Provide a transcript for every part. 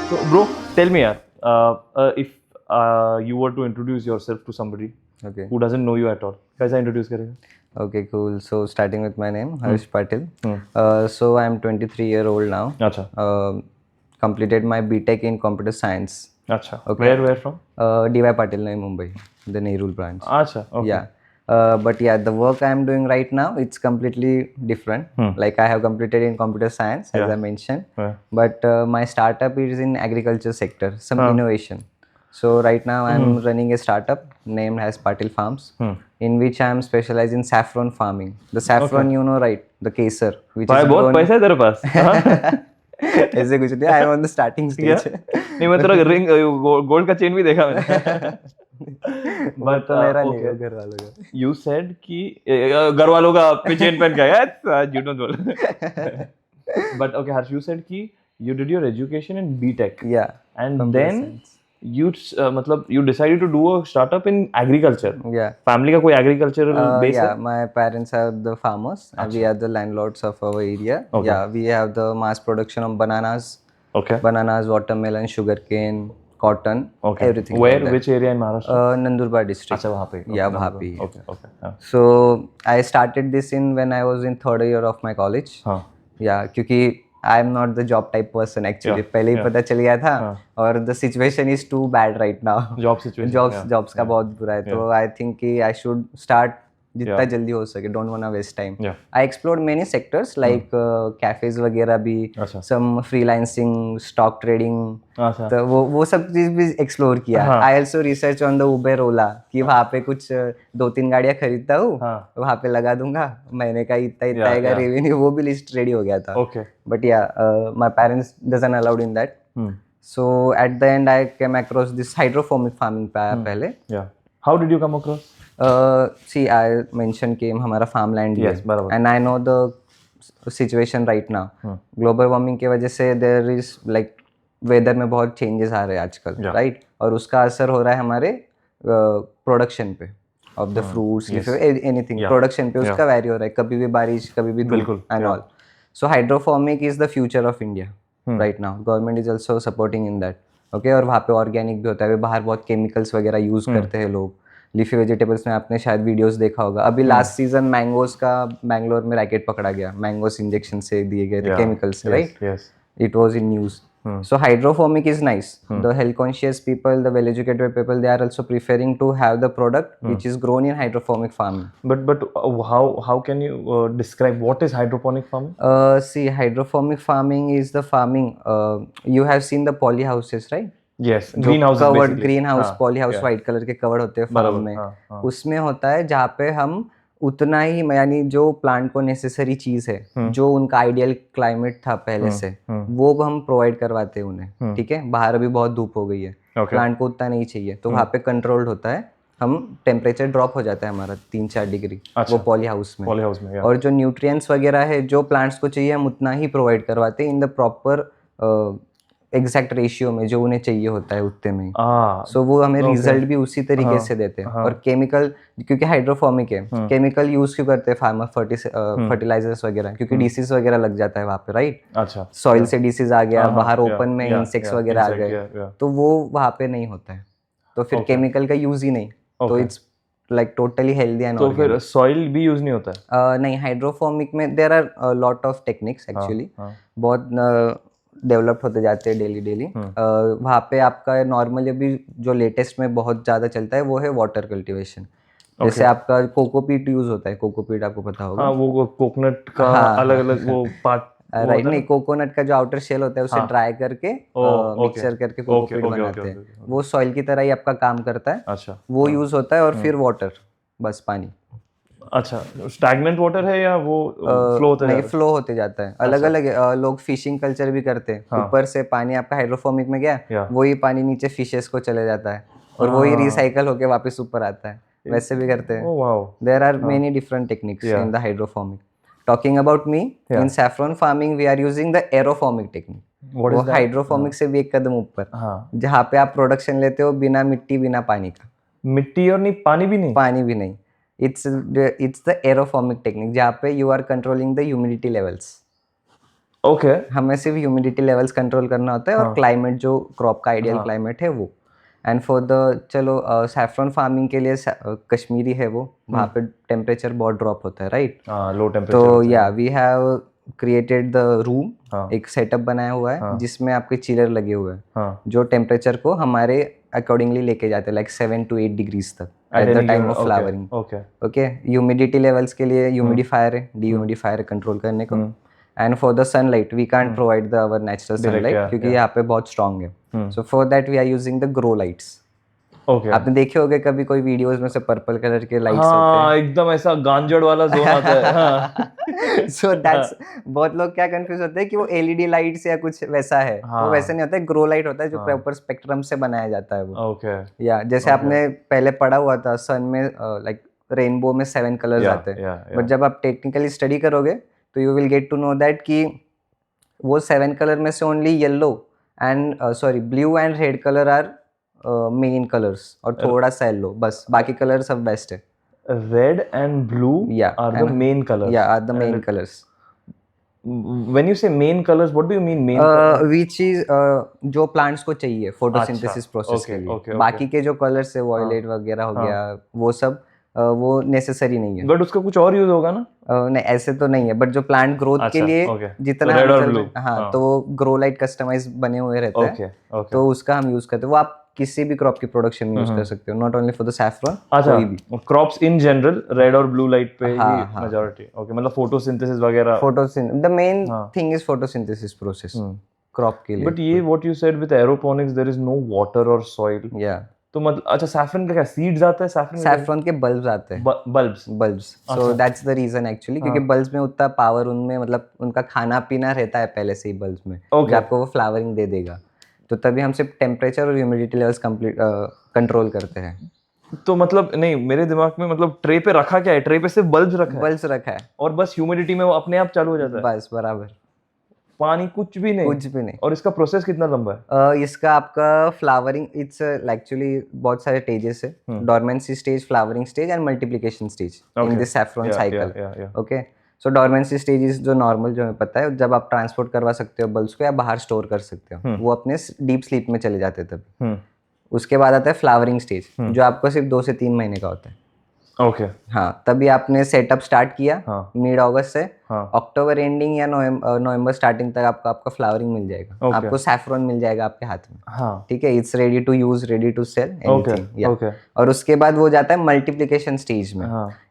So, bro, tell me, if you were to introduce yourself to somebody Okay. who doesn't know you at all, कैसा introduce करेगा? Okay, cool. So starting with my name, Harsh Patil. Hmm. So I'm 23-year-old now. अच्छा, Completed my BTech in computer science. अच्छा. Okay. Where from? DY Patil Navi Mumbai, the Nerul branch. अच्छा, okay. Yeah. But yeah, the work I'm doing right now, it's completely different. Like I have completed in computer science, as Yeah. I mentioned. Yeah. But my startup is in agriculture sector, some innovation. So right now I'm running a startup named as Patil Farms, in which I'm specialized in saffron farming. The saffron, you know, right? The kesar, which भाई is बहुत grown. पैसा है तेरे पास. हाँ? ऐसे कुछ नहीं, I am on the starting क्या? स्टेज. नहीं, मैं तेरा रिंग गोल्ड का चेन भी देखा मैंने. बट तो मेरा नहीं okay. है, घर वालों का. You said कि घर वालों का पे चेन पहन के आया. You don't बोल. But okay, Harsh, you said कि you did your education in BTech. Yeah. And Computer then science. मतलब you decided to do a startup in agriculture. Yeah. Family का कोई agricultural base Yeah, है? my parents are the farmers and we are the landlords of our area. Okay. Yeah, we have the mass production of bananas, Okay. watermelon, sugarcane, cotton, Okay. everything. Where? like that. Which area in Maharashtra? Nandurbar district. अच्छा वहाँ पे. Okay, Yeah, Nandurbar. वहाँ पे ही है. Okay, okay. हाँ. So I started this in when I was in third year of my college. हाँ. Yeah, क्योंकि I am not the job type person actually. पहले ही पता चल गया था. और the situation is too bad right now. Job situation. Jobs का बहुत बुरा है. तो आई थिंक कि आई शुड स्टार्ट जितना जल्दी हो सके. Don't want to waste time. I explored many sectors like cafes वगैरह भी, सम फ्रीलांसिंग, स्टॉक ट्रेडिंग. तो वो सब चीज भी एक्सप्लोर किया. I also research on the Uber, Ola, कि वहाँ पे कुछ 2-3 गाड़ियाँ खरीदता हूँ, वहाँ पे लगा दूंगा, महीने का इतना आएगा रेवेन्यू. वो भी लिस्ट रेडी हो गया था. But yeah my parents doesn't allowed in that. So at the end I came across this hydroponic farming पहले. How did you come across? See, I mentioned कि हमारा फार्म लैंड है, and I know the situation right now. Global warming की वजह से there is like weather में बहुत changes आ रहे हैं आजकल, राइट? और उसका असर हो रहा है हमारे प्रोडक्शन पे of the fruits, anything production पे उसका वैरी हो रहा है. कभी भी बारिश, कभी भी धूप and all. So hydroponic is the future of India right now. Government is also supporting in that. Okay. और वहाँ पे ऑर्गेनिक भी होता है. बाहर बहुत केमिकल्स वगैरह यूज करते हैं लोग. लीफी वेजिटेबल्स में आपने शायद वीडियोस देखा होगा. अभी लास्ट सीजन मैंगोज का बैंगलोर में रैकेट पकड़ा गया. मैंगोस इंजेक्शन से दिए गए थे chemicals, right? It was in news. So hydroponic is nice. The health conscious people, the well educated people, they are also preferring to have the product which is grown in hydroponic farming. But how can you describe what is hydroponic farming? See, hydroponic farming is the farming. You have seen the poly houses, right? Yes, greenhouse. Covered green house, poly house white colour के covered होते हैं farm में. उसमें होता है जहाँ पे हम उतना ही, यानी जो प्लांट को नेसेसरी चीज है, जो उनका आइडियल क्लाइमेट था पहले से, वो हम प्रोवाइड करवाते हैं उन्हें. ठीक है. बाहर अभी बहुत धूप हो गई है, प्लांट को उतना नहीं चाहिए, तो वहाँ पे कंट्रोल्ड होता है. हम टेम्परेचर ड्रॉप हो जाता है हमारा 3-4 डिग्री वो पॉली हाउस में. और जो न्यूट्रिएंट्स वगैरह है जो प्लांट्स को चाहिए, हम उतना ही प्रोवाइड करवाते हैं in the proper exact ratio में जो उन्हें चाहिए होता है उतने में. सो वो हमें रिजल्ट भी उसी तरीके से देते हैं. और केमिकल, क्योंकि हाइड्रोफॉर्मिक है, केमिकल यूज क्यों करते हैं फार्मर? फर्टिलाइजर्स वगैरह, क्योंकि डिसीज वगैरह लग जाता है वहाँ पे, राइट? अच्छा. सॉइल से डिसीज आ गया, बाहर ओपन में इंसेक्ट्स वगैरह आ गए, तो वो वहाँ पे नहीं होता है. तो फिर केमिकल का यूज ही नहीं. तो it's like totally healthy and. तो फिर सॉइल भी यूज नहीं होता है? नहीं, हाइड्रोफॉर्मिक में there are lot of techniques actually. बहुत डेवलप होते जाते हैं डेली. वहाँ पे आपका नॉर्मली अभी जो लेटेस्ट में बहुत ज़्यादा चलता है वो है वाटर कल्टीवेशन. जैसे आपका कोकोपीट यूज होता है. कोकोपीट आपको पता होगा. वो कोकोनट का अलग अलग वो पार्ट, राइट? नहीं, कोकोनट का जो आउटर शेल होता है उसे ड्राई करके मिक्सचर करके कोकोपीट बनाते हैं. वो सॉइल की तरह ही आपका काम करता है. अच्छा. वो यूज होता है. और फिर वाटर, बस पानी. अच्छा. स्टैग्नेंट वाटर है या वो फ्लो होते नहीं, फ्लो होते जाता है. अलग अलग लोग फिशिंग कल्चर भी करते हैं. ऊपर से पानी आपका हाइड्रोफोनिक में गया, वही पानी नीचे फिशेस को चले जाता है और वही रिसाइकल होके वापस ऊपर आता है. वैसे भी करते हैं. There are many different techniques in the hydroponic. Talking about me, in saffron farming we are using the aeroponic technique. वो हाइड्रोफोनिक से भी एक कदम ऊपर, जहाँ पे आप प्रोडक्शन लेते हो बिना मिट्टी, बिना पानी का. मिट्टी और नहीं, पानी भी नहीं? पानी भी नहीं. it's the aeroformic technique, जहाँ पे you are controlling the humidity levels. Okay हमें सिर्फ ह्यूमिडिटी लेवल्स कंट्रोल करना होता है और क्लाइमेट जो क्रॉप का आइडियल क्लाइमेट है वो। एंड फॉर द चलो सैफरन फार्मिंग के लिए कश्मीरी है वो, वहाँ पे टेम्परेचर बहुत ड्रॉप होता है, राइट? लो टेम्परेचर। तो yeah we have created the room, एक सेटअप बनाया हुआ है जिसमें आपके चिलर लगे हुए हैं जो टेम्परेचर को हमारे अकॉर्डिंगली लेके जाते हैं, लाइक 7 to 8 डिग्रीज तक at the time of flowering. Okay, humidity levels के लिए ह्यूमिडिफायर है, डी कंट्रोल करने को। And for the sunlight we can't provide the our natural sunlight क्योंकि यहाँ पे बहुत स्ट्रॉन्ग है। So for that we are using the grow lights. Okay, आपने देखे होंगे कभी कोई वीडियोस में से पर्पल कलर के लाइट्स होते हाँ, एकदम ऐसा गांजड़ वाला जोन आता है। हाँ। सो दैट्स बहुत लोग क्या कंफ्यूज होते हैं कि वो एलईडी लाइट्स या कुछ वैसा है। वो वैसा नहीं होता है, ग्रो लाइट होता है जो प्रॉपर स्पेक्ट्रम से बनाया जाता है वो। ओके, या जैसे आपने पहले पढ़ा हुआ था सन में लाइक रेनबो में 7 कलर्स आते हैं, बट जब आप टेक्निकली स्टडी करोगे तो you will get to know that कि वो 7 कलर में से only yellow and blue and red colour are main colours और थोड़ा सा येलो, बस बाकी कलर सब बेस्ट है। Red and blue are the main colours. Yeah are the main colours. When you say main colors, what do you mean main which is जो plants को चाहिए फोटोसिंथेसिस प्रोसेस के लिए। बाकी के जो कलर्स है वॉयलेट वगैरह हो गया वो सब वो नेसेसरी नहीं है। बट उसका कुछ और यूज होगा ना? नहीं, ऐसे तो नहीं है, बट जो प्लांट ग्रोथ के लिए जितना रेड और ब्लू, हाँ, तो वो ग्रो लाइट कस्टमाइज बने हुए रहते हैं, तो उसका हम यूज करते हैं। वो आप किसी भी क्रॉप की प्रोडक्शन में यूज कर सकते हो, not only for the saffron, कोई भी क्रॉप्स इन जनरल रेड और ब्लू लाइट पे ही मेजॉरिटी। ओके, मतलब फोटोसिंथेसिस वगैरह। The main thing is photosynthesis process crop के लिए। बट ये what you said with aeroponics there is no water और सॉइल। या तो मतलब अच्छा, सैफरन का क्या सीड्स आता है? सैफरन के बल्ब्स आते हैं, bulbs. So that's the reason actually, क्योंकि बल्ब्स में उतना पावर उनमें, मतलब उनका खाना पीना रहता है पहले से ही बल्ब्स में, जो आपको वो फ्लावरिंग दे देगा। तो तभी हम सिर्फ टेम्परेचर और ह्यूमिडिटी लेवल्स कंट्रोल करते हैं। तो मतलब नहीं, मेरे दिमाग में मतलब ट्रे पे रखा क्या है? ट्रे पे सिर्फ बल्ब्स रखा है और बस ह्यूमिडिटी में वो अपने आप चालू हो जाता है। बस बराबर, पानी कुछ भी नहीं। और इसका प्रोसेस कितना लंबा है? इसका आपका फ्लावरिंग इट्स एक्चुअली बहुत सारे स्टेजेस है, dormancy stage, flowering stage and multiplication stage in this saffron cycle. Okay, so dormancy stage is जो नॉर्मल, जो हमें पता है, जब आप ट्रांसपोर्ट करवा सकते हो बल्ब्स को या बाहर स्टोर कर सकते हो, वो अपने डीप स्लीप में चले जाते हैं तब। उसके बाद आता है फ्लावरिंग स्टेज, जो आपको सिर्फ 2 से 3 महीने का होता है। ओके, हाँ, तभी आपने सेटअप स्टार्ट किया मिड अगस्त से, अक्टूबर एंडिंग या नवंबर स्टार्टिंग तक आपका फ्लावरिंग मिल जाएगा। आपको सैफरन मिल जाएगा आपके हाथ में, ठीक है? It's ready to use, ready to sell, anything. और उसके बाद वो जाता है मल्टीप्लिकेशन स्टेज में,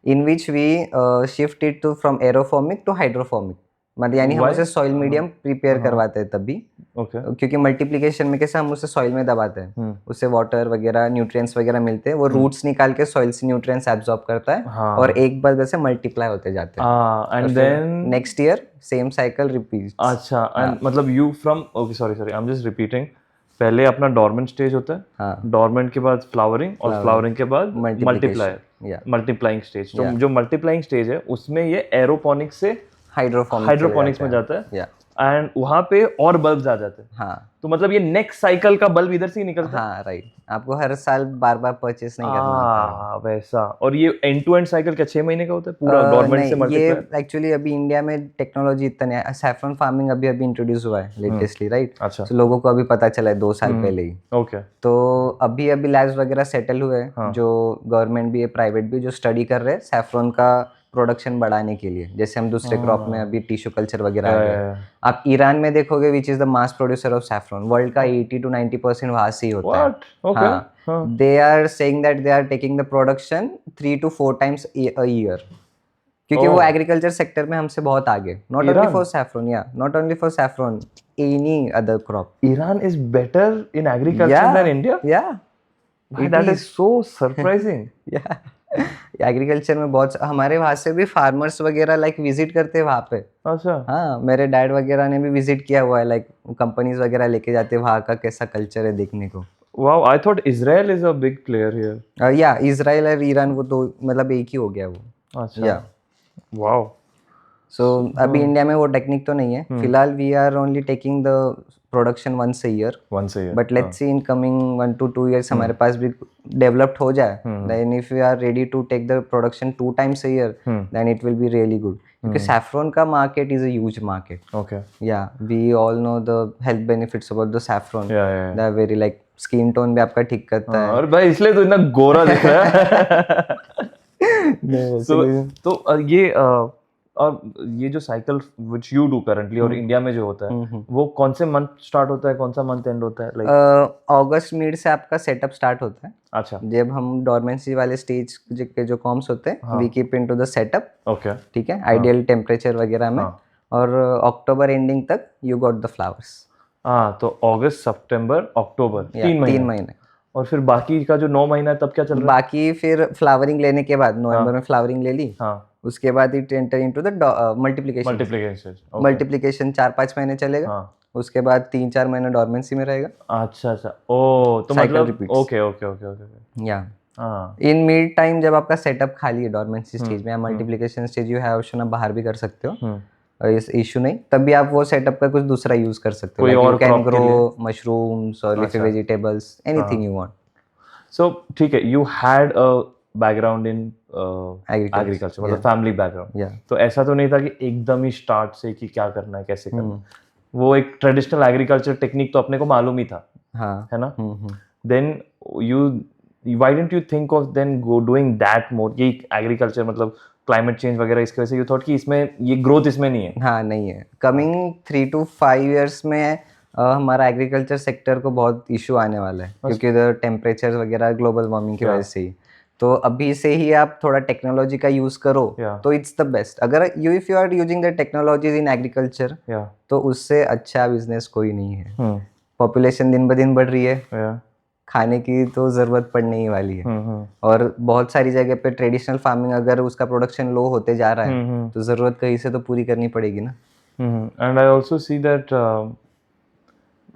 in which we shift it to from aeroponic to hydroponic, मतलब यानी हम उसे सॉइल मीडियम प्रिपेयर करवाते हैं तभी। क्योंकि मल्टीप्लिकेशन में कैसे हम उसे सॉइल में दबाते हैं, उससे वाटर वगैरह, न्यूट्रिएंट्स वगैरह मिलते हैं, वो रूट्स निकाल के सॉइल से न्यूट्रिएंट्स एब्जॉर्ब करता है और एक बार वैसे मल्टीप्लाई होते जाते हैं। And then next year same cycle repeat. अच्छा, एंड मतलब you from, okay sorry I am just repeating, पहले अपना डोरमेंट स्टेज होता है, डोरमेंट के बाद फ्लावरिंग, और फ्लावरिंग के बाद मल्टीप्लाइंग स्टेज। तो जो मल्टीप्लाइंग स्टेज है उसमें ये एरोपोनिक्स से हाइड्रोपोनिक्स में जाता है, एंड वहां पे और बल्ब्स आ जाते हैं। हाँ, तो मतलब ये नेक्स्ट साइकिल का बल्ब इधर से ही निकलता है। हाँ, राइट। आपको हर साल बार बार परचेस नहीं करना होता है वैसा। और ये एंड टू एंड साइकिल क्या 6 महीने का होता है पूरा गवर्नमेंट से मल्टीप्लाई? ये एक्चुअली अभी इंडिया में टेक्नोलॉजी इतना है, सैफरन फार्मिंग अभी इंट्रोड्यूस हुआ है लेटेस्टली, राइट? अच्छा, तो लोगों को अभी पता चला है 2 साल पहले ही। ओके, तो अभी लैब्स वगैरह सेटल हुए हैं, जो गवर्नमेंट भी है, प्राइवेट भी, जो स्टडी कर रहे हैं सैफरन का प्रोडक्शन बढ़ाने के लिए। जैसे हम दूसरे क्रॉप में अभी टिश्यू कल्चर वगैरह आ गए। आप ईरान में देखोगे, which is the mass producer of saffron, world का 80 to 90% वहां से ही होता है। हाँ, they are saying that they are taking the production 3 to 4 times a year, क्योंकि वो एग्रीकल्चर सेक्टर में हमसे बहुत आगे। Not only for saffron, yeah not only for saffron, any other crop. Iran is better in agriculture than India? Yeah that is so surprising. Yeah agriculture में बहुत, हमारे वहाँ से भी फार्मर्स वगैरह लाइक विजिट करते हैं वहाँ पे। अच्छा, हाँ, मेरे डैड वगैरह ने भी विजिट किया हुआ है, लाइक कंपनीज वगैरह लेके जाते हैं वहाँ का कैसा कल्चर है देखने को। Wow, I thought Israel is a big player here. या इजराइल और ईरान वो तो मतलब एक ही हो गया वो। अच्छा, वाओ। सो अभी इंडिया में वो टेक्निक तो नहीं है फिलहाल. We are only taking the production once a year, but let's see in coming 1 to 2 years हमारे पास भी डेवलप्ड हो जाए, then if you are ready to take the production 2 times a year, then it will be really good. क्योंकि saffron का market is a huge market. Okay. Yeah we all know the health benefits about the saffron. They are very like skin tone भी आपका ठीक करता है. और भाई इसलिए तो इतना गोरा दिख रहा है. तो ये और ये जो cycle which you do currently और इंडिया में जो होता है वो कौन से मंथ स्टार्ट होता है, कौन सा मंथ एंड होता है? लाइक अगस्त मिड से आपका सेटअप स्टार्ट होता है. अच्छा. जब हम डोरमेंसी वाले स्टेज के जो कॉम्स होते हैं we keep into the setup. Okay. ठीक है. आइडियल टेम्परेचर वगैरह में. और अक्टूबर एंडिंग तक यू गॉट द फ्लावर्स. हाँ, तो अगस्त सितंबर अक्टूबर 3 महीने. और फिर बाकी का जो 9 महीना है तब क्या चल रहा है? बाकी फिर फ्लावरिंग लेने के बाद नवंबर में फ्लावरिंग ले ली. उसके बाद it enter into the multiplication. Multiplication 4-5 महीने चलेगा. उसके बाद 3-4 महीने डोरमेंसी में रहेगा. अच्छा. ओ, तो मतलब ओके. या इन मिड टाइम जब आपका सेटअप खाली है डोरमेंसी स्टेज में या multiplication stage, you have option आप बाहर भी कर सकते हो. इस इशू नहीं, तब भी आप वो सेटअप का कुछ दूसरा यूज कर सकते हो. यू कैन ग्रो मशरूम्स और leafy vegetables, anything you want. So ठीक है, you had a background in agriculture, मतलब फैमिली बैकग्राउंड. तो ऐसा तो नहीं था कि एकदम ही स्टार्ट से कि क्या करना है, कैसे करना है. वो एक ट्रेडिशनल एग्रीकल्चर टेक्निक तो अपने को मालूम ही था. है ना? Then you why didn't you think of then go doing that more? ये एग्रीकल्चर मतलब क्लाइमेट चेंज वगैरह इसकी वजह से यू थॉट कि इसमें ये ग्रोथ इसमें नहीं है? हाँ, नहीं है. कमिंग 3 to 5 years में हमारा एग्रीकल्चर सेक्टर को बहुत इशू आने वाला है क्योंकि द टेम्परेचर वगैरह ग्लोबल वार्मिंग की वजह से ही. तो अभी से ही आप थोड़ा टेक्नोलॉजी का यूज करो तो इट्स द बेस्ट. अगर if you are using the technologies in agriculture तो उससे अच्छा बिजनेस कोई नहीं है. पॉपुलेशन दिन ब दिन बढ़ रही है, खाने की तो जरूरत पड़ने ही वाली है. और बहुत सारी जगह पे ट्रेडिशनल फार्मिंग अगर उसका प्रोडक्शन लो होते जा रहा है तो जरूरत कहीं से तो पूरी करनी पड़ेगी ना. And I also see that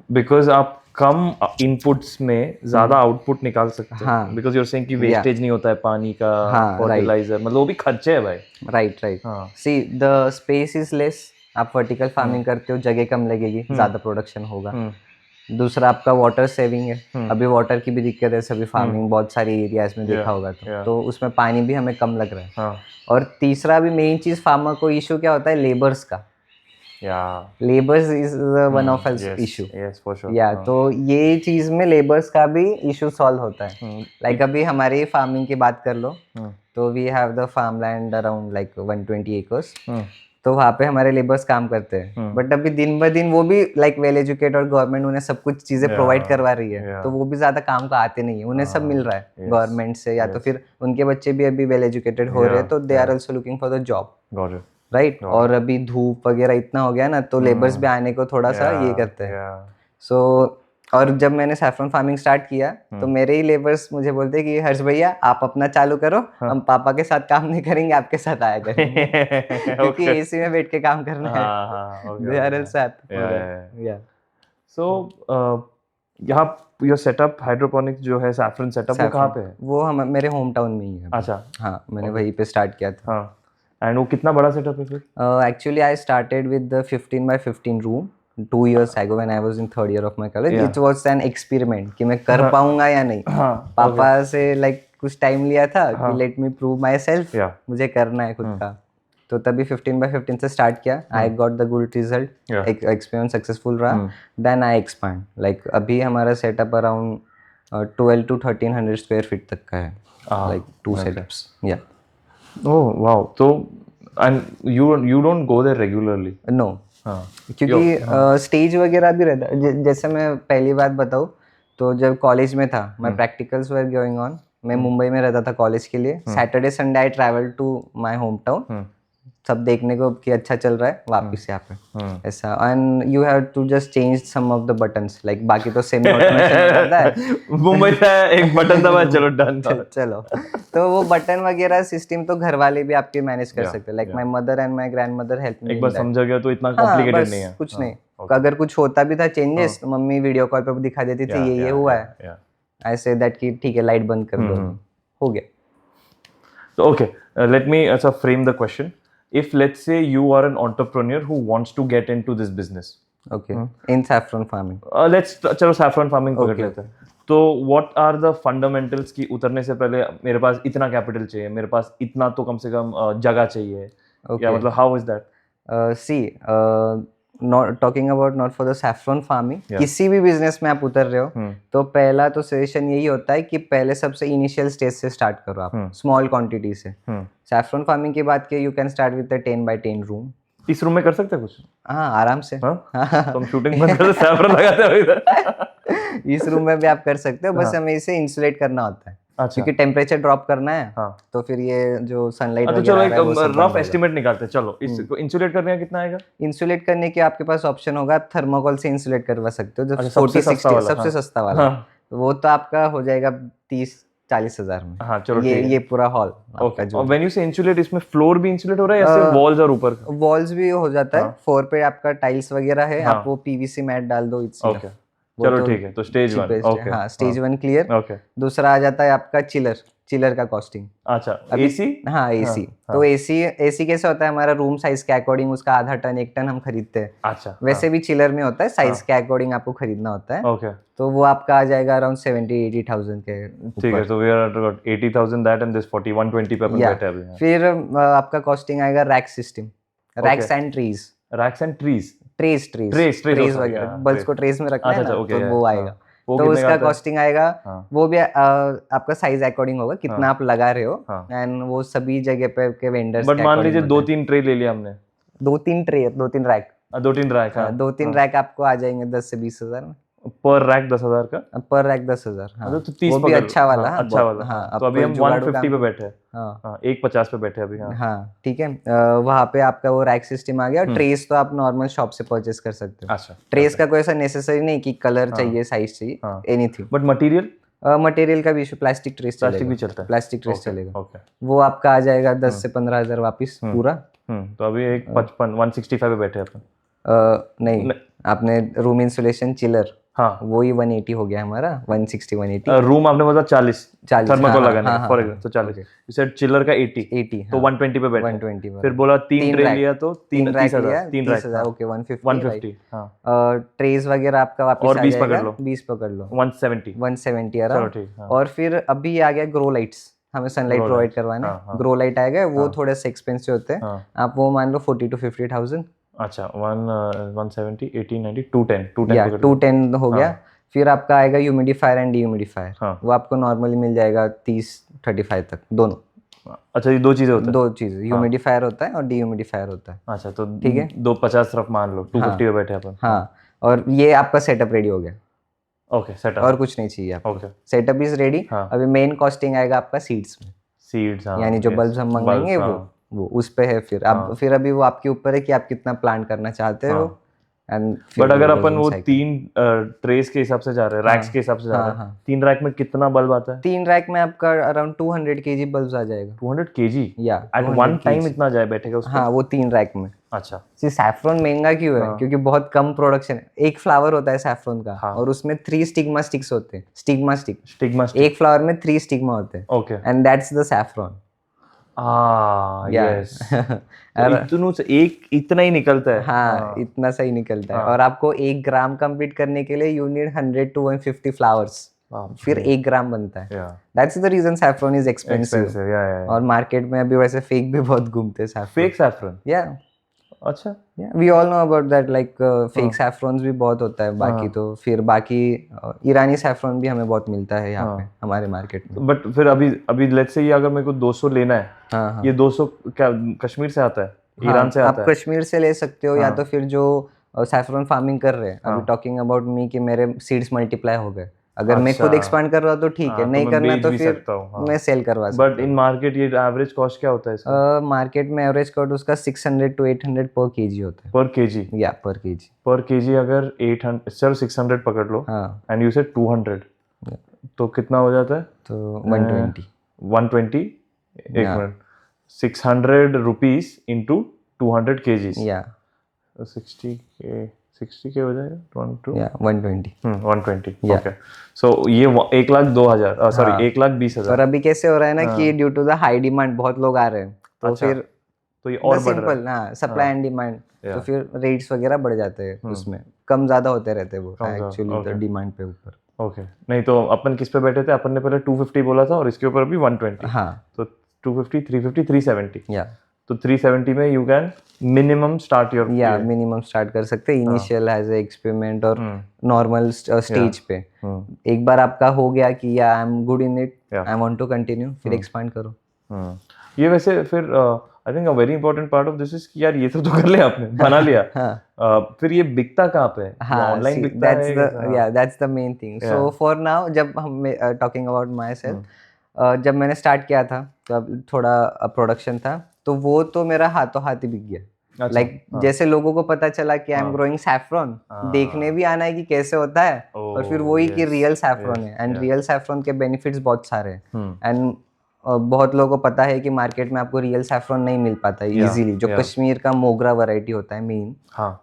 because आप कम इनपुट्स में ज्यादा आउटपुट निकाल सकते हैं. बिकॉज यू आर सेइंग कि वेस्टेज नहीं होता है पानी का, फर्टिलाइजर, मतलब वो भी खर्चे है भाई. Right. See the space is less. आप वर्टिकल फार्मिंग करते हो, जगह कम लगेगी, ज्यादा प्रोडक्शन होगा. दूसरा आपका वाटर सेविंग है. अभी वाटर की भी दिक्कत है सभी फार्मिंग बहुत सारी एरियाज में देखा होगा तो उसमें पानी भी हमें कम लग रहा है. और तीसरा भी मेन चीज फार्मर को इशू क्या होता है, लेबर्स का. Labours is one of issue. तो ये चीज में लेबर्स का भी इशू सॉल्व होता है. लाइक अभी हमारी फार्मिंग की बात कर लो तो we have the farm land around like 120 acres. तो वहाँ पे हमारे लेबर्स काम करते हैं. बट अभी दिन ब दिन वो भी लाइक वेल एजुकेटेड और गवर्नमेंट उन्हें सब कुछ चीजें प्रोवाइड करवा रही है. तो वो भी ज्यादा काम का आते नहीं है. उन्हें सब मिल रहा है गवर्नमेंट से, या तो फिर उनके बच्चे भी अभी वेल एजुकेटेड हो रहे हैं तो they are also looking for the job. Right. और अभी धूप वगैरह इतना हो गया ना तो लेबर्स भी आने को थोड़ा सा ये करते हैं. सो और जब मैंने सैफरन फार्मिंग स्टार्ट किया तो मेरे ही लेबर्स मुझे बोलते कि हर्ष भैया आप अपना चालू करो, हम पापा के साथ काम नहीं करेंगे, आपके साथ आया करेंगे. क्योंकि एसी में बैठ के काम करना है. They are all set. So यहाँ योर सेटअप हाइड्रोपोनिक्स जो है सैफरन सेटअप वो कहाँ पे है? वो हम मेरे होम टाउन में ही है. अच्छा. हाँ, मैंने वहीं पे स्टार्ट किया था. एंड वो कितना बड़ा सेटअप है फिर? Actually I started with the 15 by 15 room 2 years ago when I was in 3rd year of my college. It was an experiment कि मैं कर पाऊंगा या नहीं. पापा से like कुछ टाइम लिया था कि let me prove myself. मुझे करना है खुद का. तो तभी 15 by 15 से स्टार्ट किया. I got the good result. Experience successful रहा. Then I expand. Like अभी हमारा setup around 12 to 1300 square feet तक का है. Like 2 setups. Yeah. Oh wow. So and you don't go there regularly? No. क्योंकि stage वगैरह भी रहता है. जैसे मैं पहली बात बताऊँ तो जब कॉलेज में था my practicals were going on. मैं मुंबई में रहता था कॉलेज के लिए. Saturday Sunday I travel to my home town सब देखने को कि अच्छा चल रहा है वापस यहाँ पे ऐसा. And you have to just change some of the buttons. Like बाकी तो सेमी ऑटोमेशन रहता है. मुंबई से एक बटन दबा चलो डन. चलो तो वो बटन वगैरह सिस्टम तो घर वाले भी आपके मैनेज कर सकते हैं. Like my mother and my grandmother help me. एक बार समझ गया तो इतना कॉम्प्लिकेटेड नहीं है. कुछ नहीं. अगर कुछ होता भी था चेंजेस तो मम्मी वीडियो कॉल पे दिखा देती थी ये हुआ है. आई से दैट कि ठीक है लाइट बंद कर दो, हो गया. तो okay, let me frame the question. if let's say you are an entrepreneur who wants to get into this business, okay, in saffron farming, चलो saffron farming पकड़ लेते हैं. तो what are the fundamentals की उतरने से पहले मेरे पास इतना कैपिटल चाहिए, मेरे पास इतना तो कम से कम जगह चाहिए, या मतलब how is that? See, not talking about not for the saffron farming, किसी भी बिजनेस में आप उतर रहे हो तो पहला तो सजेशन यही होता है कि पहले सबसे इनिशियल स्टेज से स्टार्ट करो आप, स्मॉल क्वांटिटी से. सैफरन फार्मिंग की बात की, you can start with a 10 by 10 room. इस रूम में कर सकते हैं कुछ? हाँ, आराम से. तो हम शूटिंग बंद कर सैफरन लगाते हैं इधर. इस रूम में भी आप कर सकते हो, बस हमें इसे इंसुलेट करना होता है. अच्छा. क्योंकि टेम्परेचर ड्रॉप करना है. तो फिर ये जो सनलाइट तो चलो एक रफ एस्टिमेट निकालते हैं. चलो इसको इंसुलेट करने का कितना आएगा? इंसुलेट करने के आपके पास ऑप्शन होगा, आप थर्मोकोल से इंसुलेट करवा सकते हो, जब 40-60 सबसे सस्ता वाला. वो तो आपका हो जाएगा 30-40 हजार में. हाँ, चलो ये पूरा हॉल. ओके. और व्हेन यू से इंसुलेट, इसमें फ्लोर भी इंसुलेट हो रहा है या सिर्फ वॉल्स और ऊपर? वॉल्स भी हो जाता है. फ्लोर पे आपका टाइल्स वगैरह है, आप वो पीवीसी मैट डाल दो. ओके, चलो ठीक है. तो स्टेज 1. ओके, हाँ, स्टेज 1 क्लियर. ओके. दूसरा आ जाता है आपका चिलर का कॉस्टिंग. अच्छा, एसी. हाँ, एसी. तो एसी कैसे होता है, हमारा रूम साइज के अकॉर्डिंग उसका आधा टन 1 टन हम खरीदते हैं. अच्छा. वैसे भी चिलर में होता है, साइज के अकॉर्डिंग आपको खरीदना होता है. ओके. तो वो आपका आ जाएगा अराउंड 70-80,000 के. ठीक है. तो we are about 80,000 that and this 120 पे अपन बैठे अभी. फिर आपका कॉस्टिंग आएगा rack system, racks and trees. Racks and trees वगैरह, बल्ब्स को ट्रेस में रखना है ना, तो वो आएगा. तो उसका कॉस्टिंग आएगा. वो भी आपका साइज अकॉर्डिंग होगा, कितना आप लगा रहे हो, एंड वो सभी जगह पे के वेंडर्स. बट मान लीजिए 2-3 ट्रे ले लिया हमने, 2-3 ट्रे, 2-3 रैक. 2-3 रैक आपको आ जाएंगे 10 से 20 हजार में. पर रैक 10,000 का? पर रैक 10,000. हाँ, तो 30 वो भी अच्छा वाला. हाँ, तो अभी हम 150 पे बैठे हैं. हाँ, 150 पे बैठे अभी. हाँ, ठीक है. वहाँ पे आपका वो रैक सिस्टम आ गया. और ट्रेस तो आप नॉर्मल शॉप से परचेस कर सकते हो. अच्छा. ट्रेस का कोई ऐसा नेसेसरी नहीं कि कलर चाहिए, साइज चाहिए, एनीथिंग. बट मटेरियल का भी इशू, प्लास्टिक ट्रेस भी चलता है. प्लास्टिक ट्रेस चलेगा. वो आपका आ जाएगा 10 से 15 हजार वापिस पूरा. तो अभी एक 165 पे बैठे अपन. नहीं, आपने रूम इंसुलेशन चिलर, हाँ, वो ही 180 हो गया हमारा. 160-180. रूम आपने बोला 40 थर्मोकोल लगाने फॉर एग्जांपल, तो 40. यू सेड चिलर का 80, तो 120 पे बैठे. 120 फिर बोला 3 ट्रे लिया तो 30,000. ओके, 150. हाँ, ट्रेस वगैरह आपका वापस और आ 20 जाएगा. पकड़ लो. 20 पकड़ लो. 170 अराउंड. और फिर अभी आ गया ग्रो लाइट्स. हमें सनलाइट प्रोवाइड करवाना है. ग्रो लाइट आएगा, वो थोड़े से एक्सपेंसिव होते हैं. आप वो मान लो 40,000-50,000. अच्छा, 170, 80, 90, 210 210 हो गया. फिर आपका आएगा ह्यूमिडिफायर एंड डीह्यूमिडिफायर. वो आपको नॉर्मली मिल जाएगा 30-35 तक दोनों. अच्छा, ये 2 चीजें होती हैं? 2 चीजें, ह्यूमिडिफायर होता है और डीह्यूमिडिफायर होता है. अच्छा, तो ठीक है. 250 तरफ मान लो, 250 पे बैठे अपन. हाँ, और ये आपका सेटअप रेडी हो गया. ओके, सेटअप और कुछ नहीं चाहिए आपको. Okay, setup is ready. अभी मेन कॉस्टिंग आएगा आपका सीड्स में. सीड्स, यानी जो बल्ब्स हम मंगाएंगे वो उस पे है. फिर अभी वो आपके ऊपर है कि आप कितना प्लांट करना चाहते हो. बट अगर अपन वो 3 ट्रेस के हिसाब से जा रहे हैं, रैक्स के हिसाब से जा रहे हैं, 3 रैक में कितना बल्ब आता है? 3 रैक में आपका अराउंड 200 kg बल्ब्स आ जाएगा. 200 kg? या एट वन टाइम इतना जाए बैठेगा उसमें? हाँ, वो 3 रैक में. अच्छा. सैफरन महंगा क्यों है? क्योंकि बहुत कम प्रोडक्शन है. एक फ्लावर होता है सैफरन का, और उसमें 3 स्टिग्मा स्टिक्स होते हैं. स्टिग्मा स्टिक, एक फ्लावर में 3 स्टिग्मा होते हैं. Okay, and that's the saffron. Yes. इतना ही निकलता है. हाँ, इतना सही निकलता है. और आपको 1 ग्राम कंप्लीट करने के लिए यू नीड 100 to 150 फ्लावर्स. फिर 1 ग्राम बनता है. That's the reason saffron is expensive. और मार्केट में अभी वैसे फेक भी बहुत घूमते हैं. Fake saffron? या. अच्छा. We all know about that. Like fake saffrons भी बहुत होता है. बाकी तो फिर बाकी ईरानी सैफरन भी हमें बहुत मिलता है यहाँ पे हमारे मार्केट में. बट फिर अभी लेट्स से ये अगर मेरे को 200 लेना है, ये 200 क्या कश्मीर से आता है, ईरान से आता है? आप कश्मीर से ले सकते हो, या तो फिर जो सैफरन फार्मिंग कर रहे हैं. अभी टॉकिंग अबाउट मी कि मेरे सीड्स मल्टीप्लाई हो गए. अगर मैं खुद एक्सपांड कर रहा हूँ तो ठीक है, नहीं करना तो फिर मैं सेल करवा सकता हूँ. बट इन मार्केट ये एवरेज कॉस्ट क्या होता है इसका? मार्केट में एवरेज कॉस्ट उसका 600 to 800 पर केजी होता है. पर केजी? या पर केजी अगर 800, चलो 600 पकड़ लो, एंड यू सेड 200, तो कितना हो जाता है? तो 120. एक मिनट, 600 रुपीज इंटू 200 kgs. या 60K हो जाएगा. 120. 120. ओके. सो ये 1,02,000, सॉरी 1,20,000. और अभी कैसे हो रहा है ना कि due to the high demand बहुत लोग आ रहे हैं, तो फिर तो ये और बढ़ रहा है। सिंपल, हाँ, सप्लाई एंड डिमांड, तो फिर रेट्स वगैरह बढ़ जाते हैं उसमें, कम ज्यादा होते रहते हैं वो एक्चुअली तो डिमांड पे ऊपर। ओके, नहीं तो अपन किस पे बैठे थे, अपन ने पहले 250 बोला था और इसके ऊपर अभी 120। हाँ, तो 250, 350, 370। या तो 370 में you can minimum start your, या मिनिमम स्टार्ट कर सकते हैं इनिशियल एज ए एक्सपेरिमेंट और नॉर्मल स्टेज पे। एक बार आपका हो गया कि yeah I am good in it, I want to continue, फिर एक्सपांड करो। ये वैसे फिर I think a very important part of this is कि यार ये तो कर लिया आपने, बना लिया, फिर ये बिकता कहाँ पे है? ऑनलाइन बिकता है? That's the main thing. So for now, जब हम टॉकिंग अबाउट माई सेल्फ, जब मैंने स्टार्ट किया था तब थोड़ा प्रोडक्शन था, तो वो तो मेरा हाथों हाथ ही बिक गया। लाइक जैसे लोगों को पता चला कि आई एम ग्रोइंग सैफरॉन, देखने भी आना है कि कैसे होता है, और फिर वही कि रियल सैफरॉन है, एंड रियल सैफरॉन के बेनिफिट्स बहुत सारे हैं, एंड बहुत लोगों को पता है कि मार्केट में आपको रियल सैफरॉन नहीं मिल पाता है इजीली। जो कश्मीर का मोगरा वैरायटी होता है मेन,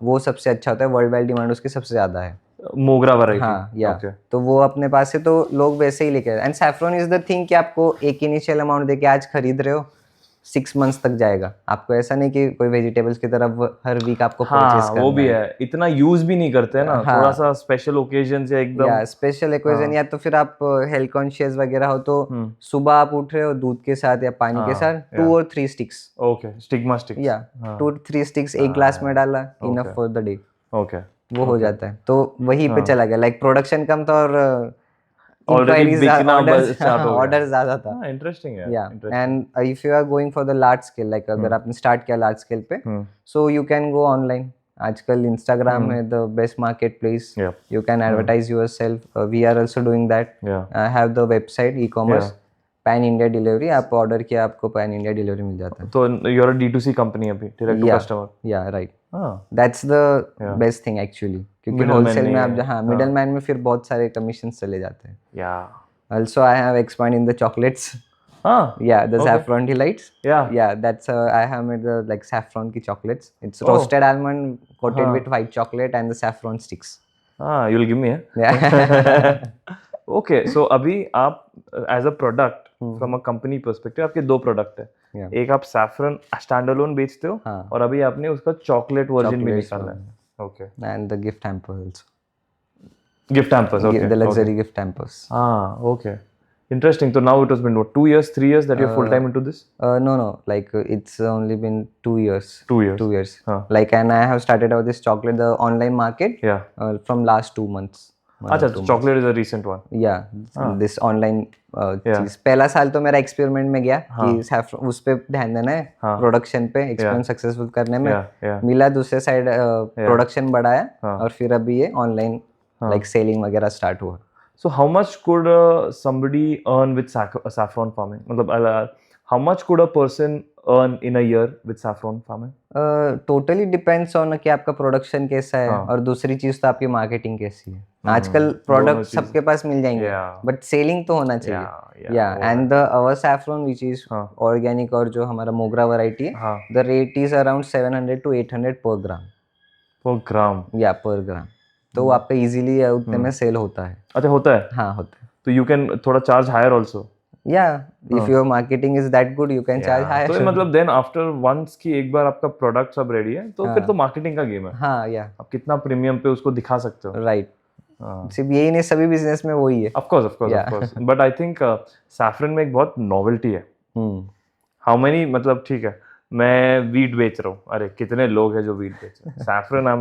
वो सबसे अच्छा होता है, वर्ल्ड वाइड डिमांड उसकी सबसे ज्यादा है, मोगरा वैरायटी। हाँ, या तो वो अपने पास है, तो लोग वैसे ही लेके, and saffron is the thing कि आपको एक इनिशियल अमाउंट देके आज खरीद रहे हो, 6 मंथ्स तक जाएगा। आपको ऐसा नहीं कि कोई वेजिटेबल्स की तरफ हर वीक आपको परचेस करना है। वो भी है, इतना यूज भी नहीं करते हैं ना, थोड़ा सा स्पेशल ओकेजन या एकदम, या स्पेशल ओकेजन, या तो फिर आप हेल्थ कॉन्शियस वगैरह हो तो सुबह आप उठ रहे हो दूध के साथ या पानी के साथ 2 और 3 स्टिक्स, ओके, स्टिग्मा स्टिक्स, या 2-3 स्टिक्स एक ग्लास में डाला, enough for the day, okay, वो हो जाता है। तो वहीं पे चला गया, लाइक प्रोडक्शन कम था और ऑर्डर ज्यादा था। इंटरेस्टिंग है, yeah and if you are going for the large scale, like अगर आपने स्टार्ट किया लार्ज स्केल पे, so you can go online. आजकल इंस्टाग्राम है the best market place, you can advertise yourself, we are also doing that. I have the website e-commerce, pan India delivery, आप order किया आपको pan India delivery मिल जाता है। तो you are a D2C company अभी, direct to customer. या right, that's the best thing actually, क्योंकि होलसेल में आप जहाँ मिडल मैन में फिर बहुत सारे कमीशन चले जाते हैं। या also I have expand in the chocolates, yeah, the saffron delights, yeah, that's I have made the like saffron ki chocolates. It's roasted almond coated with white chocolate and the saffron sticks. You'll give me, okay, so अभी आप as a product from a company perspective आपके 2 product है, एक आप saffron standalone बेचते हो, और अभी आपने उसका चॉकलेट वर्जन भी निकाला है, okay, and the gift hampers also, gift hampers, okay, the luxury gift hampers. Okay, interesting. So now it has been what, 2 years, 3 years that you're full time into this? No, like it's only been 2 years. 2 years. 2 years. Like, and I have started out this chocolate, the online market. From last 2 months. अच्छा, chocolate is a recent one. Yeah, this online चीज। पहला साल तो मेरा experiment में गया कि saffron उस पे ध्यान देना है, प्रोडक्शन पे, एक्सपेरिमेंट सक्सेसफुल करने में मिला। दूसरे साइड प्रोडक्शन बढ़ाया, और फिर अभी ये ऑनलाइन लाइक सेलिंग वगैरह स्टार्ट हुआ। So how much could somebody earn with saffron farming? मतलब how much could a person earn in a year with saffron farming? Totally depends on कि आपका प्रोडक्शन कैसा है, और दूसरी चीज तो आपकी मार्केटिंग कैसी है। आजकल प्रोडक्ट सबके पास मिल जाएंगे, बट सेलिंग तो होना चाहिए। या and the our saffron which is organic, और जो हमारा मोगरा वैरायटी है, the rate is around 700 to 800 per gram. Per gram? या per gram, तो आपका इजीली उतने में सेल होता है। अच्छा, होता है? हाँ, होता है। तो यू कैन थोड़ा charge higher also? Yeah if your marketing is that good, you can charge higher. तो मतलब देन आफ्टर वंस की एक बार आपका प्रोडक्ट सब रेडी है, तो फिर तो मार्केटिंग का गेम है। हाँ, या आप कितना प्रीमियम पे उसको दिखा सकते हो। राइट, सिर्फ यही नहीं, सभी बिजनेस में वही है। Of course, but I think saffron में एक बहुत नॉवेल्टी है। हाउ मेनी, मतलब ठीक है, मैं वीट बेच रहा हूँ, अरे कितने लोग हैं जो वीट बेच रहे हैं। सैफरन आई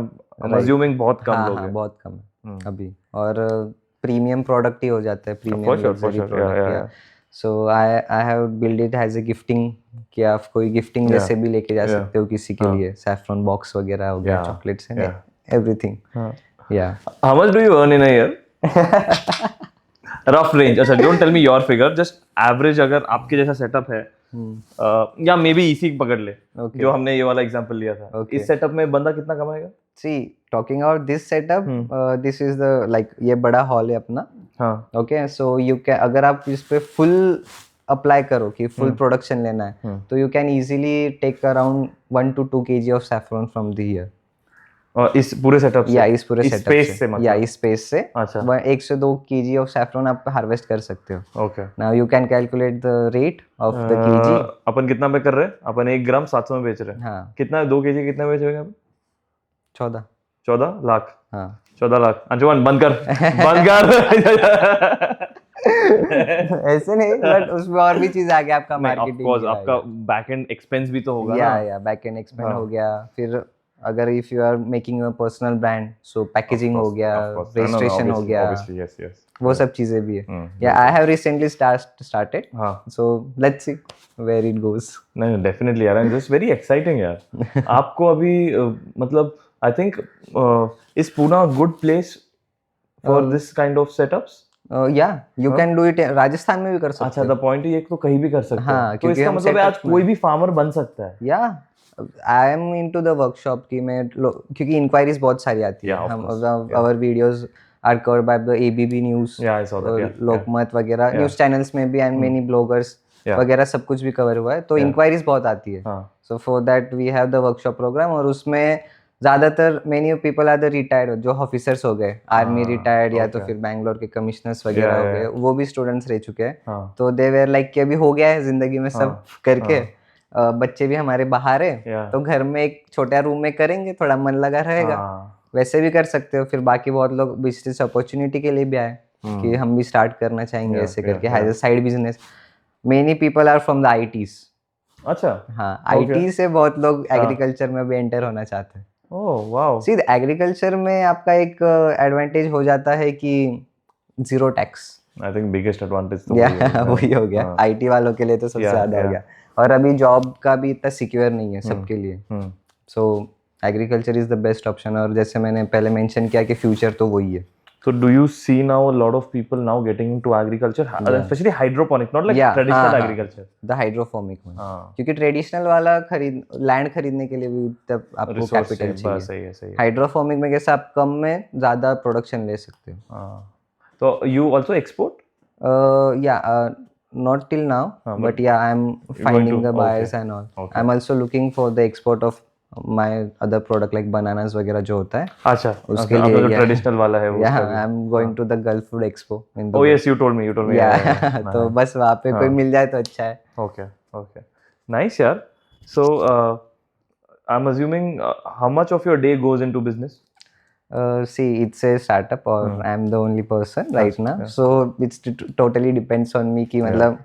एम अज्यूमिंग बहुत कम लोग हैं। बहुत कम है अभी, और प्रीमियम प्रोडक्ट ही हो जाता है, premium luxury product. So I have build it as a gifting, कि आप कोई गिफ्टिंग जैसे भी लेके जा सकते हो किसी के लिए। सैफरन बॉक्स वगैरह हो गया, chocolates and everything. Yeah how much do you earn in a year? Rough range, अच्छा don't tell me your figure, just average, अगर आपके जैसा सेटअप है, या मे बी इसी पकड़ ले, जो हमने ये वाला एग्जांपल लिया था, इस सेटअप में बंदा कितना कमाएगा? See, talking about this setup, this is the like ये बड़ा हॉल है अपना। ओके, सो यू कैन, अगर आप इस पे फुल अप्लाई करो कि फुल प्रोडक्शन लेना है, तो you can easily take around 1 to 2 kg of saffron from the year. और इस पूरे सेटअप से, या इस पूरे सेटअप स्पेस से मतलब, या इस स्पेस से अच्छा 1 से 2 kg ऑफ सैफरन आप हार्वेस्ट कर सकते हो। Okay. Now you can calculate the rate of the kg। अपन कितना पे कर रहे हैं? अपन 1 ग्राम 700 में बेच रहे हैं। हाँ, कितना 2 kg कितना बेचोगे आप? 14 लाख। हाँ 14 लाख। अंजुमन बंद कर, बंद कर। ऐसे नहीं, बट उसमें और भी चीज आ गया आपका, नहीं, of मार्केटिंग course, आपका बैक एंड एक्सपेंस भी तो होगा ना। या बैक एंड एक्सपेंड हाँ। हो गया। फिर अगर if you are making a personal brand, so packaging हो गया, रजिस्ट्रेशन हो गया, obviously, yes, yes. वो सब चीजें भी है। या आई हैव रिसेंटली स्टार्टेड, हाँ। So let's see where it goes. नहीं, डेफिनेटली यार, दिस वेरी एक्साइटिंग यार। आपको अभी मतलब I think is Pune a good place for this kind of setups? या you can do it, Rajasthan में भी कर सकते अच्छा, हो। द पॉइंट ये तो कहीं भी कर सकते हाँ, हो, तो क्योंकि इसका हम मतलब है आज setup में- कोई भी फार्मर बन सकता है। या I am into the workshop की मैं क्योंकि इंक्वायरीज बहुत सारी आती है। Yeah, of हम course, our videos are covered by the ABB news, Yeah, I saw that, yeah, Lokmat वगैरह न्यूज़ चैनल्स में भी, एंड मेनी ब्लॉगर्स Yeah. वगैरह सब कुछ भी कवर हुआ है, तो इंक्वायरीज बहुत आती है। हाँ। So for that we have the workshop program, और उसमें ज़्यादातर many people are the retired, जो ऑफिसर्स हो गए, आर्मी रिटायर्ड, या तो फिर बैंगलोर के कमिश्नर्स वगैरह हो गए, वो भी स्टूडेंट्स रह चुके हैं। हाँ। तो दे वेर लाइक कि अभी हो गया है जिंदगी में सब करके, बच्चे भी हमारे बाहर है, तो घर में एक छोटा रूम में करेंगे, थोड़ा मन लगा रहेगा। वैसे भी कर सकते हो। फिर बाकी बहुत लोग बिजनेस अपॉर्चुनिटी के लिए भी आए कि हम भी स्टार्ट करना चाहेंगे ऐसे करके, as a side business. Many people are from the ITs। अच्छा। हाँ, IT से बहुत लोग एग्रीकल्चर में भी एंटर होना चाहते हैं। Oh wow. सी, एग्रीकल्चर में आपका एक एडवांटेज हो जाता है कि 0 tax. I think biggest advantage तो वही हो गया। IT वालों के लिए तो सबसे ज्यादा हो गया। और अभी जॉब का भी इतना सिक्योर नहीं है सबके लिए। सो agriculture is the best option. और जैसे मैंने पहले मेंशन किया कि फ्यूचर तो वही है। So do you see now a lot of people now getting into agriculture, especially hydroponic, not like traditional agriculture? The hydroponic one. क्योंकि ट्रेडिशनल वाला लैंड खरीदने के लिए भी तब आपको कैपिटल चाहिए। सही है। हाइड्रोफोनिक में कैसे आप कम में ज्यादा प्रोडक्शन ले सकते हो। तो you also export? Not till now, but yeah, I'm finding the buyers and all. I'm also looking for the export of my other product like bananas वगैरह जो होता है। अच्छा, उसके लिए जो ट्रेडिशनल वाला है वो। Yeah, I'm going to the Gulf Food Expo in Dubai. Oh yes, you told me. Yeah. तो बस वहाँ पे कोई मिल जाए तो अच्छा है। Okay. Nice यार. So I'm assuming how much of your day goes into business? See, it's a startup or I'm the only person right now. So it's totally depends on me कि मतलब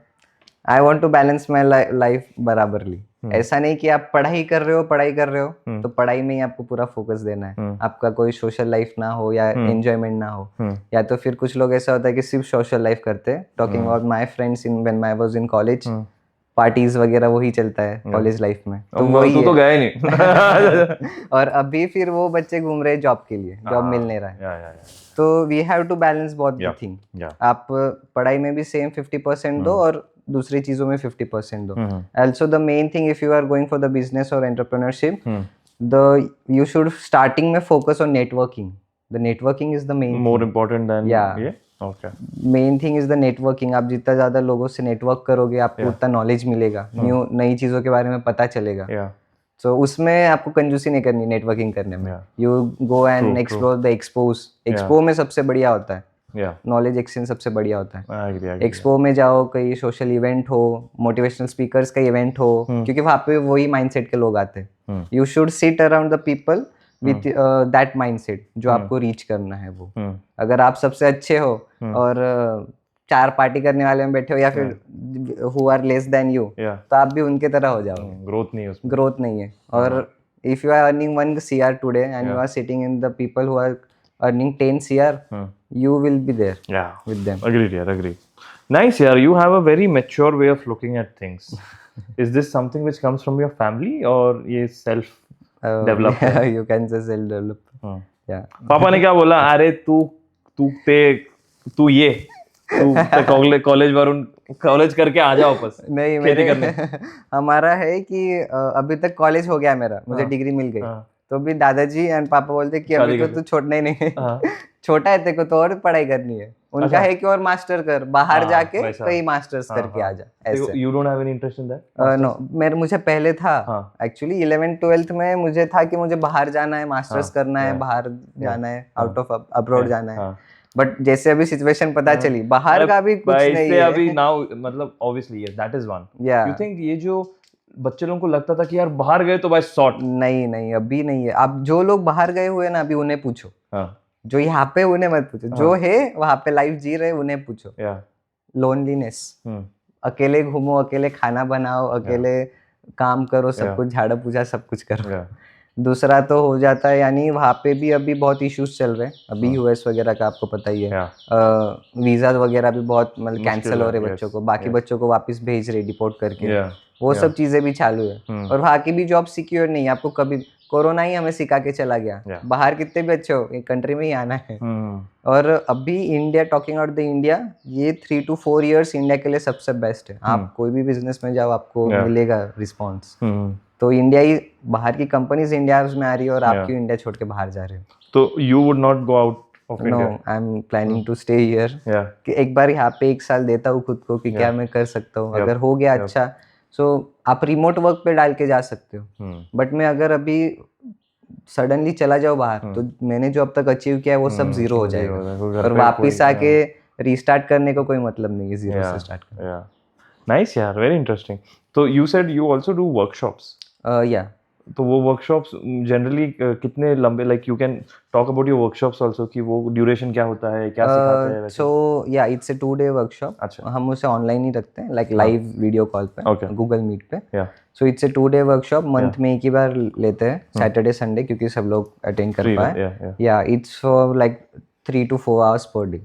I want to balance my life बराबरली। ऐसा नहीं कि आप पढ़ाई कर रहे हो तो पढ़ाई में ही आपको पूरा फोकस देना है, आपका कोई सोशल लाइफ ना हो या एंजॉयमेंट ना हो। या तो फिर कुछ लोग ऐसा होता है कि सिर्फ सोशल लाइफ करते हैं। Talking about my friends in when I was in college, parties वगैरह वही चलता है कॉलेज लाइफ में। तो वही तो गया ही नहीं। और अभी फिर वो बच्चे घूम रहे हैं जॉब के लिए, जॉब मिल नहीं रहा है। तो we have to balance both the thing. आप पढ़ाई में भी सेम 50% दो और दूसरी चीजों में 50% दो। Also the main thing, if you are going for the business or entrepreneurship, you should starting में focus on networking. The networking is the main more thing. important than yeah. Okay. Main thing is the networking. आप जितना ज़्यादा लोगों से network करोगे आपको उतना knowledge मिलेगा, नई चीज़ों के बारे में पता चलेगा। So उसमें आपको कंजूसी नहीं करनी नेटवर्किंग करने में। You go and explore the expos. Expo में सबसे बढ़िया होता है, नॉलेज एक्सचेंज सबसे बढ़िया होता है। एक्सपो में जाओ, कहीं सोशल इवेंट हो, मोटिवेशनल स्पीकर्स का इवेंट हो, क्योंकि वहाँ पे वही माइंडसेट के लोग आते हैं। You should seat around the people with that mindset जो आपको रीच करना है वो। अगर आप सबसे अच्छे हो और 4 पार्टी करने वाले में बैठे हो या फिर who are less than you, तो आप भी उनके तरह हो जाओगे। ग्रोथ नहीं है। और if you are earning 1 CR today and you are sitting in the people who are earning 10 CR, you will be there with them. Agreed. Nice, yaar. You have a very mature way of looking at things. Is this something which comes from your family or ये self developed? You can say self developed. Yeah. पापा ने क्या बोला? अरे तू college Varun college करके आ जाओ वापस। नहीं, खेती करने। हमारा है कि अभी तक कॉलेज हो गया मेरा, मुझे डिग्री मिल गई। तो भी दादाजी एंड पापा बोलते कि अभी तो तू छोड़ना ही नहीं है, छोटा है तेरे को तो और पढ़ाई करनी है। उनका है कि और मास्टर कर, बाहर जाके कहीं मास्टर्स करके आ जा, ऐसे। You don't have any interest in that? No, मुझे पहले था एक्चुअली 11th-12th में मुझे था कि मुझे बाहर जाना है, मास्टर्स करना है, बाहर जाना है, आउट ऑफ अब्रॉड जाना है। बट जैसे अभी सिचुएशन पता चली, बाहर का भी कुछ नहीं है अभी नाउ, मतलब obviously that is one. You think ये जो बच्चे लोगों को लगता था कि यार बाहर गए तो भाई सॉर्ट, नहीं अभी नहीं है। अब जो लोग बाहर गए हुए ना, अभी उन्हें पूछो, जो यहाँ पे उन्हें मत पूछो, जो है वहाँ पे लाइफ जी रहे उन्हें पूछो। लोनलीनेस, अकेले घूमो, अकेले खाना बनाओ, अकेले काम करो, सब कुछ झाड़ू पूछा सब कुछ करो। दूसरा तो हो जाता है, यानी वहाँ पे भी अभी बहुत इश्यूज चल रहे हैं अभी, यूएस वगैरह का आपको पता ही है। वीजा वगैरह भी बहुत मतलब कैंसिल हो रहे बच्चों को, बाकी बच्चों को वापस भेज रहे डिपोर्ट करके, वो सब चीजें भी चालू है। और वहाँ की भी जॉब सिक्योर नहीं है। आपको कभी कोरोना ही हमें सिखा के चला गया, बाहर कितने भी अच्छे हो, एक कंट्री में ही आना है। और अभी India, talking about the India, ये 3 to 4 years इंडिया के लिए सबसे बेस्ट है। आप कोई भी बिजनेस में जाओ, आपको मिलेगा रिस्पॉन्स। तो इंडिया ही, बाहर की कंपनीज इंडिया में आ रही है और आप क्यों इंडिया छोड़ के बाहर जा रहे हो? तो you would not go out of India? No, I am planning to stay here, कि एक बार यहाँ पे 1 साल देता हूँ खुद को कि क्या मैं कर सकता हूँ। अगर हो गया अच्छा, सो आप रिमोट वर्क पे डाल के जा सकते हो। बट मैं अगर अभी सडनली चला जाओ बाहर, तो मैंने जो अब तक अचीव किया है वो सब जीरो हो जाएगा, और वापिस आके रीस्टार्ट करने को कोई मतलब नहीं है जीरो से स्टार्ट करने। नाइस यार, वेरी इंटरेस्टिंग। तो you said you also do workshops? या, तो वो वर्कशॉप्स जनरली कितने लंबे, like you can talk about your workshops also, कि वो ड्यूरेशन क्या होता है, क्या सिखाते हैं? सो या, इट्स अ 2-day वर्कशॉप। अच्छा, हम उसे ऑनलाइन ही रखते हैं, लाइक लाइव वीडियो कॉल पे, गूगल मीट पे। So it's a 2-day workshop, month में एक ही बार लेते हैं, सैटरडे संडे, क्योंकि सब लोग अटेंड कर पाए। या, it's for like 3 to 4 hours per day.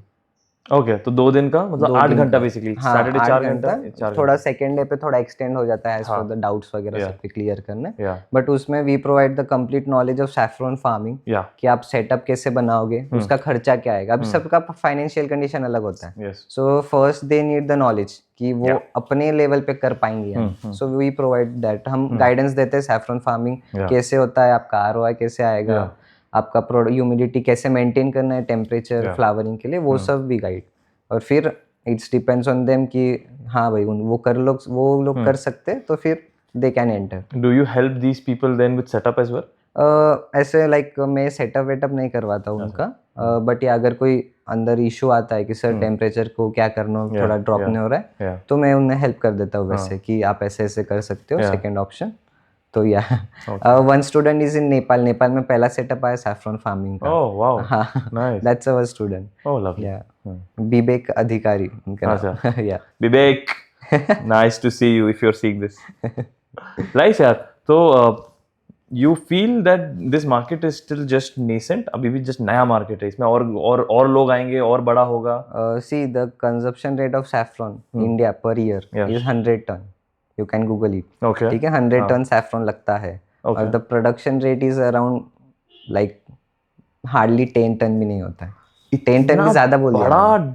Okay, तो 2 दिन का मतलब 8 घंटा बेसिकली। सैटरडे 4 घंटा, थोड़ा सेकेंड डे पे थोड़ा एक्सटेंड हो जाता है एज फॉर द डाउट्स वगैरह सबके क्लियर करने। बट उसमें we provide the complete knowledge of saffron farming, कि आप सेटअप कैसे बनाओगे, उसका खर्चा क्या आएगा। अभी सबका फाइनेंशियल कंडीशन अलग होता है, so first they need the knowledge कि वो अपने लेवल पे कर पाएंगे। सो वी प्रोवाइड दैट, हम गाइडेंस देते हैं सैफरॉन फार्मिंग कैसे होता है, आपका ROI कैसे आएगा, आपका प्रोडक्ट ह्यूमिडिटी कैसे मेंटेन करना है, टेम्परेचर फ्लावरिंग के लिए, वो सब भी गाइड। और फिर इट्स डिपेंड्स ऑन देम कि हाँ भाई वो लोग कर सकते, तो फिर they can enter. Do you help these people then with setup as well? ऐसे लाइक मैं सेटअप वेटअप नहीं करवाता उनका, बट या अगर कोई अंदर इशू आता है कि सर टेम्परेचर को क्या करना, थोड़ा ड्रॉप नहीं हो रहा है, तो मैं उन्हें हेल्प कर देता हूँ वैसे, कि आप ऐसे ऐसे कर सकते हो, सेकेंड ऑप्शन। तो yeah, one student is in Nepal में पहला सेटअप आया सैफरॉन फार्मिंग का। Oh wow, nice, that's our student. Oh lovely. Yeah, Vivek Adhikari उनका नाम। Yeah, Vivek, nice to see you if you are seeing this. Nice यार। तो you feel that this market is still just nascent? अभी भी just नया market है, इसमें और लोग आएंगे और बड़ा होगा? See, the consumption rate of saffron India per year is 100 ton. You can Google it. Okay. ठीक है, 100 ton saffron लगता है, और the production rate is around like hardly 10 ton भी नहीं होता है। 10 ton भी ज़्यादा बोल दिया। बड़ा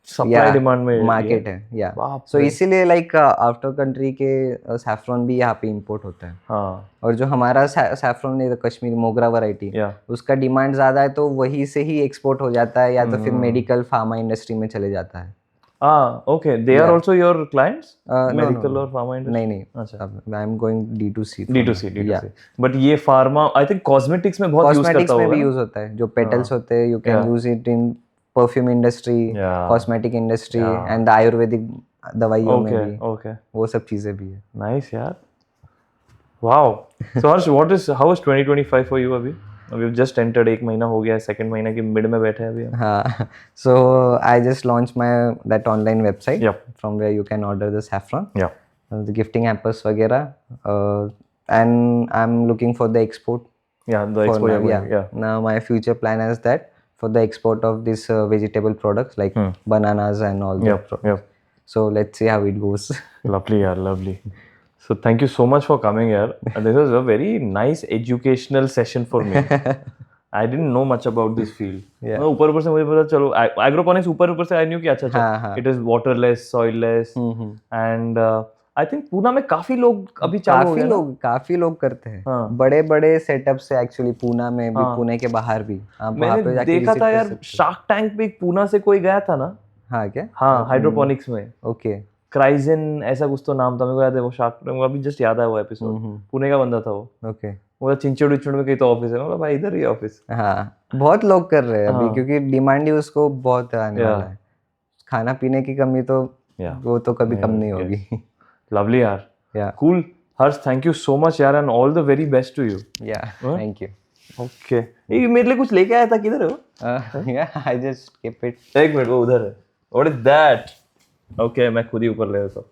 सप्लाई डिमांड में मार्केट है। या, सो इसीलिए लाइक आफ्टर कंट्री के सैफरॉन भी यहाँ पे इंपोर्ट होता है। हाँ, और जो हमारा सैफरॉन है कश्मीरी मोगरा वैरायटी, उसका डिमांड ज्यादा है, तो वही से ही एक्सपोर्ट हो जाता है, या तो फिर मेडिकल फार्मा इंडस्ट्री में चले जाता है। Okay, they are also your clients, medical और फार्मा इंडस्ट्री? नहीं, अच्छा, I am going D2C। But ये फार्मा, आई थिंक कॉस्मेटिक्स में बहुत यूज करता होगा। में भी यूज होता है, जो पेटल्स होते हैं, you can use it in perfume industry, cosmetic industry, and Ayurvedic दवाइयों में भी, वो सब चीजें भी है। नाइस यार, wow. So Harsh, how is 2025 for you? अभी we've just entered, 1 महीना हो गया है, सेकंड महीना के मिड में बैठे हैं अभी हम। हाँ, so I just launched that online website from where you can order the saffron, the gifting hampers वगैरह, and I'm looking for the export. The export. Now my future plan is that for the export of this vegetable products like bananas and all that. So let's see how it goes. Lovely yaar, lovely. So thank you so much for coming here. This was a very nice educational session for me. I didn't know much about this field. ऊपर से मुझे पता, चलो एग्रोपोनिक्स ऊपर से I knew कि अच्छा, it is waterless, soilless, and I think Poona में काफी लोग अभी चालू हो गए ना? काफी लोग करते हैं। हाँ। बड़े बड़े सेटअप से एक्चुअली, पुणे में भी, पुणे के बाहर भी आप वहाँ पे मैंने जाके देखा visit था कर यार, सकते शार्क टैंक पे पूना से कोई गया था ना? हो। हाँ क्या? हाँ, हाइड्रोपोनिक्स में ओके। क्राइजन ऐसा कुछ तो नाम था, मेरे को याद है वो शार्क टैंक, अभी जस्ट याद आया वो एपिसोड। पुणे का बंदा था वो। ओके। वो चिंचोड़ उचोड़ में कहीं तो ऑफिस है, मतलब भाई इधर ही ऑफिस। हाँ, बहुत लोग कर रहे हैं अभी, हाँ। क्योंकि डिमांड ही उसको बहुत आने वाला है। खाना पीने की कमी तो वो तो कभी कम नहीं होगी। लवली यार, yeah cool. Harsh, thank you so much यार, and all the very best to you. Yeah thank you. Okay, ये मेरे लिए कुछ लेके आया था, किधर है वो? या आई जस्ट कीप इट। एक मिनट, वो उधर है। What is that? ओके, मैं खुद ही ऊपर ले लेता हूँ।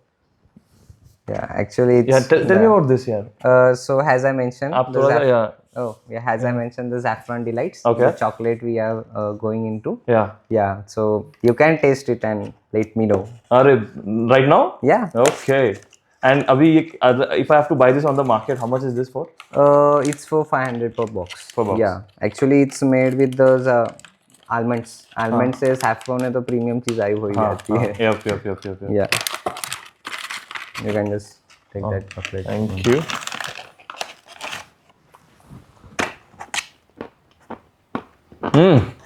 Yeah, actually it's tell me about this यार। So as I mentioned, आप थोड़ा सा as I mentioned, the saffron delights, Okay. the chocolate we are going into. yeah, So you can taste it and let me know. अरे right now? Yeah. Okay. And अभी ये if I have to buy this on the market, how much is this for? It's for 500 per box. Per box. Yeah, actually it's made with those almonds. Almonds से saffron है तो premium चीज आई हुई आती है। Yep. Yeah. You can just take that chocolate. Thank you.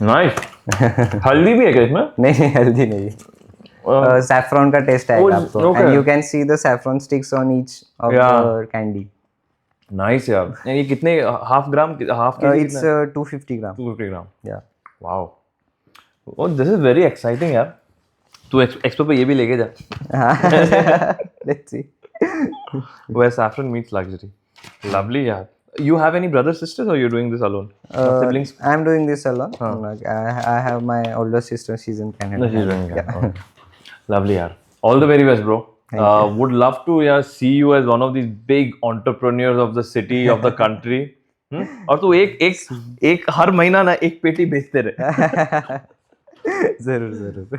Nice. हल्दी भी है क्या इसमें? नहीं, हल्दी नहीं। saffron का टेस्ट आएगा आपको। okay. And you can see the saffron sticks on each of the candy. Nice यार। ये कितने half kg? It's 250 gram. 250 gram. Yeah. Wow. Oh, this is very exciting यार। तू एक्सपो पे ये भी लेके जा। Let's see. Where saffron meets luxury. Lovely यार। You have any brothers, sisters, or you're doing this alone? Siblings? I'm doing this alone. I have my older sister. She's in Canada. She's doing it. Okay. Lovely यार। All the very best, bro. Would love to see you as one of these big entrepreneurs of the city, of the country. और तू एक हर महीना ना एक पेटी बेचते रहे। जरूर।